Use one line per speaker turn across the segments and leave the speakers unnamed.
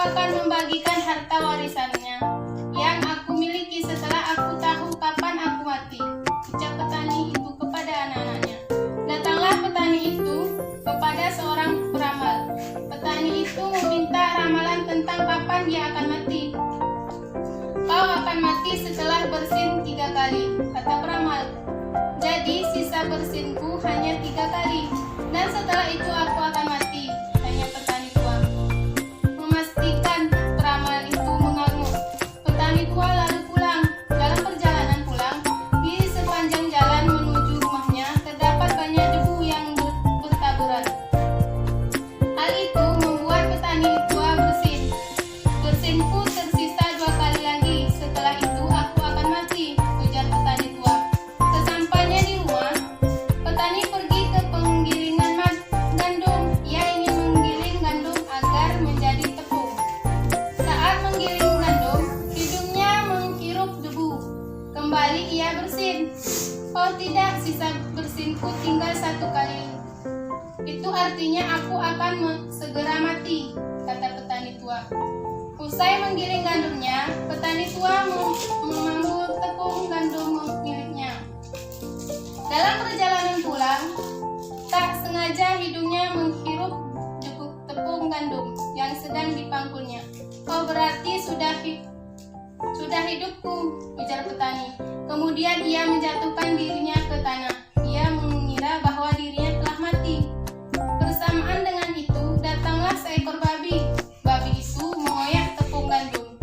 akan membagikan harta warisannya yang aku miliki setelah aku tahu kapan aku mati, ucap petani itu kepada anak-anaknya. Datanglah petani itu kepada seorang peramal. Petani itu meminta ramalan tentang kapan dia akan mati. Kau akan mati setelah bersin 3 kali, kata peramal. Jadi sisa bersinku hanya 3 kali, dan setelah itu aku akan mati, tanya petani tua. Memastikan peramal itu mengangguk. Petani tua lalu pulang. Dalam perjalanan pulang, di sepanjang jalan menuju rumahnya terdapat banyak debu yang bertaburan. Hal itu membuat petani tua bersin. Bersinku tersisa 2 kali lagi, setelah itu aku akan mati, ujar petani tua. Sesampainya di rumah, petani pergi ke penggilingan gandum. Ia ingin menggiling gandum agar menjadi tepung. Saat menggiling gandum, hidungnya menghirup debu. Kembali ia bersin. Oh tidak, sisa bersinku tinggal 1 kali. Itu artinya aku akan segera mati, kata petani tua. Usai menggiling gandumnya, petani tua mengambil tepung gandum miliknya. Dalam perjalanan pulang, tak sengaja hidungnya menghirup tepung gandum yang sedang dipangkulnya. Oh berarti sudah hidupku, ujar petani. Kemudian ia menjatuhkan dirinya ke tanah. Ia mengira bahwa dirinya telah mati. Bersamaan dengan itu, datanglah seekor babi. Babi itu mengoyak tepung gandum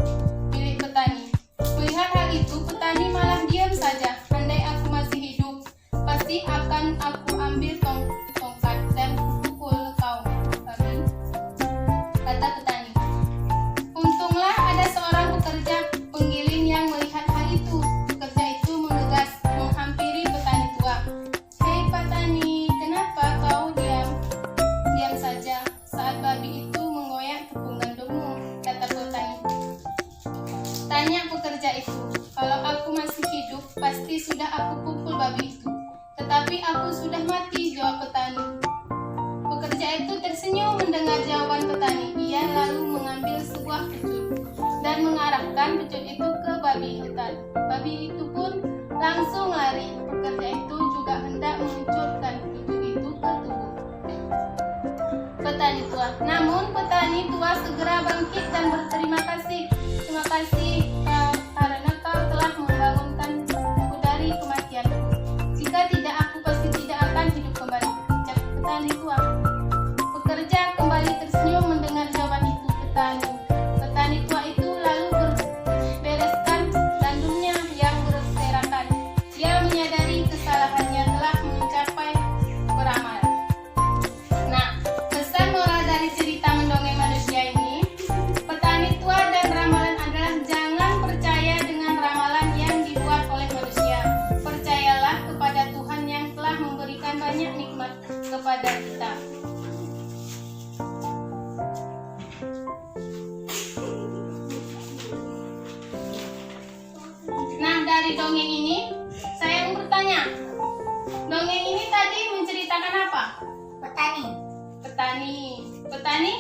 milik petani. Melihat hal itu, petani malah diam saja. Andai aku masih hidup, pasti akan aku ambil tongkat dan pukul kau, babi, kata petani. Untunglah ada seorang pekerja penggiling yang melihat hal itu. Pekerja itu menggegas menghampiri petani tua. Hei petani, kenapa kau diam saja saat babi itu mengoyak tepung gandummu, kata petani. Tanya pekerja itu. Kalau aku masih hidup, pasti sudah aku pukul babi itu. Tetapi aku sudah mati, jawab petani. Pekerja itu tersenyum mendengar jawaban petani. Ia lalu mengambil sebuah pecut dan mengarahkan pecut itu ke babi hutan. Babi itu pun langsung lari. Pekerja itu juga hendak meluncurkan pecut itu ke tubuh petani tua. Namun petani tua segera bangkit dan berterima kasih. Terima kasih karena kau telah membangunkanku dari kematian. Jika tidak, aku pasti tidak akan hidup kembali, ucap petani tua. Pekerja kembali tersenyum mendengar jawaban itu petani tua itu lalu berbereskan gandumnya yang berserakan. Dia menyadari kesalahannya telah mencapai peramal. Nah, pesan moral dari cerita mendongeng manusia ini, petani tua dan ramalan adalah jangan percaya dengan ramalan yang dibuat oleh manusia. Percayalah kepada Tuhan yang telah memberikan banyak nikmat kepada kita. Nah, dari dongeng ini saya mau bertanya. Dongeng ini tadi menceritakan apa? Petani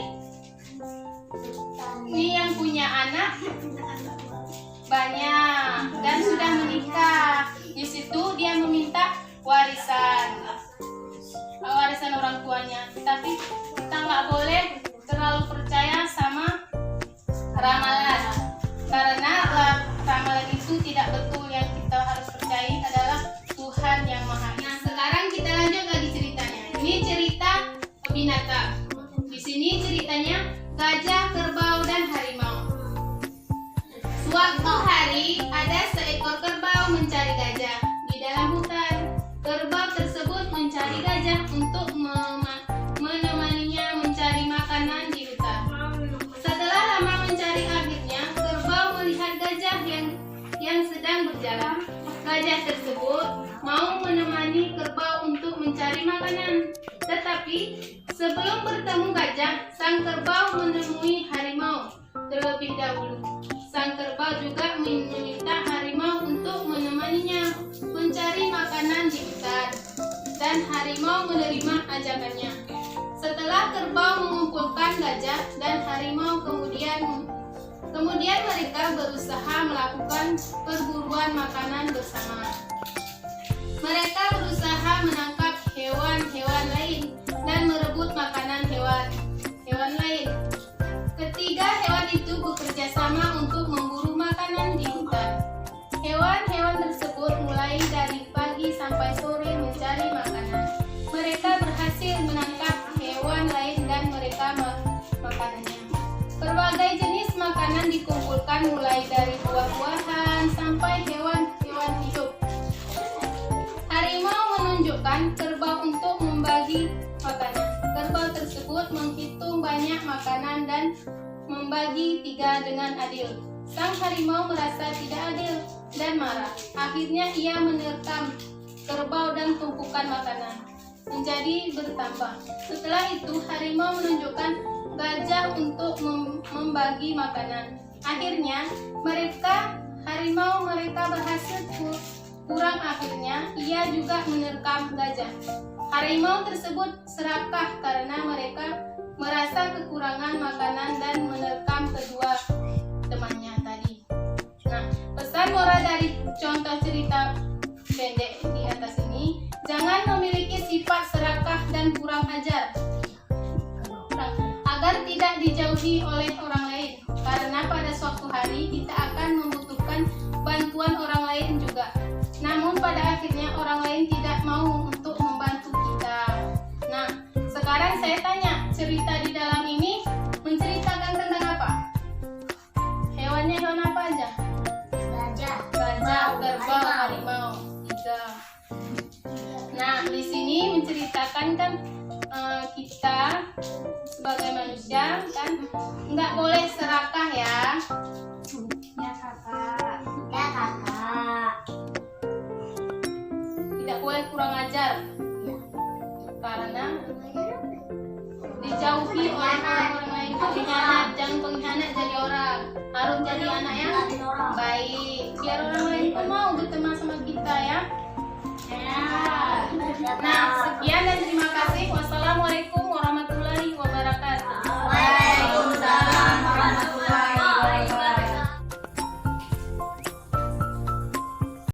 ini yang punya anak banyak dan sudah menikah. Di situ dia meminta warisan orang tuanya. Tapi kita nggak boleh terlalu percaya sama ramalan, karena ramalan itu tidak betul. Yang kita harus percaya adalah Tuhan yang Maha Esa. Nah, sekarang kita lanjut lagi ceritanya. Ini cerita binatang. Di sini ceritanya gajah, kerbau, dan harimau. Suatu hari ada seekor kerbau mencari gajah di dalam hutan. Kerbau tersebut mencari gajah untuk menemaninya mencari makanan di hutan. Setelah lama mencari, akhirnya kerbau melihat gajah yang sedang berjalan. Gajah tersebut mau menemani kerbau untuk mencari makanan. Tetapi sebelum bertemu gajah, sang kerbau menemui harimau terlebih dahulu. Sang kerbau juga meminta harimau untuk menemaninya mencari makanan di hutan, dan harimau menerima ajakannya. Setelah kerbau mengumpulkan gajah dan harimau kemudian Kemudian mereka berusaha melakukan perburuan makanan bersama. Mereka berusaha menangkap hewan-hewan lain dan merebut makanan hewan lain. Ketiga hewan itu bekerja sama untuk memburu makanan di hutan. Hewan-hewan tersebut mulai dari pagi sampai sore mencari makanan. Mereka berhasil menangkap hewan lain dan mereka makanannya. Berbagai jenis makanan dikumpulkan mulai dari buah-buahan sampai hewan-hewan hidup. Harimau menunjukkan kerbau untuk membagi makanan. Kerbau tersebut menghitung banyak makanan dan membagi 3 dengan adil. Sang harimau merasa tidak adil dan marah. Akhirnya ia menerkam kerbau dan tumpukan makanan menjadi bertambah. Setelah itu harimau menunjukkan gajah untuk membagi makanan. Akhirnya harimau berhasil kurang. Akhirnya ia juga menerkam gajah. Harimau tersebut serakah karena mereka merasa kekurangan makanan dan menerkam kedua temannya tadi. Nah, pesan moral dari contoh cerita pendek di atas ini, jangan memiliki sifat serakah dan kurang ajar agar tidak dijauhi oleh orang lain, karena pada suatu hari kita akan membutuhkan bantuan orang lain juga. Namun pada akhirnya orang lain tidak mau untuk membantu kita. Nah, sekarang saya tanya, cerita di dalam ini menceritakan tentang apa? Hewannya hewan apa aja? Gajah, kerbau, harimau. 3. Nah, di sini menceritakan kan kita sebagai manusia kan nggak boleh serakah ya.
Ya kakak.
Tidak boleh kurang ajar. Karena dijauhi oleh orang-orang lain. Pengkhianat, jangan pengkhianat jadi orang. Harus jadi anak yang baik. Biar orang lain pun mau berteman sama kita ya. Nah, sekian dan terima kasih. Wassalamualaikum.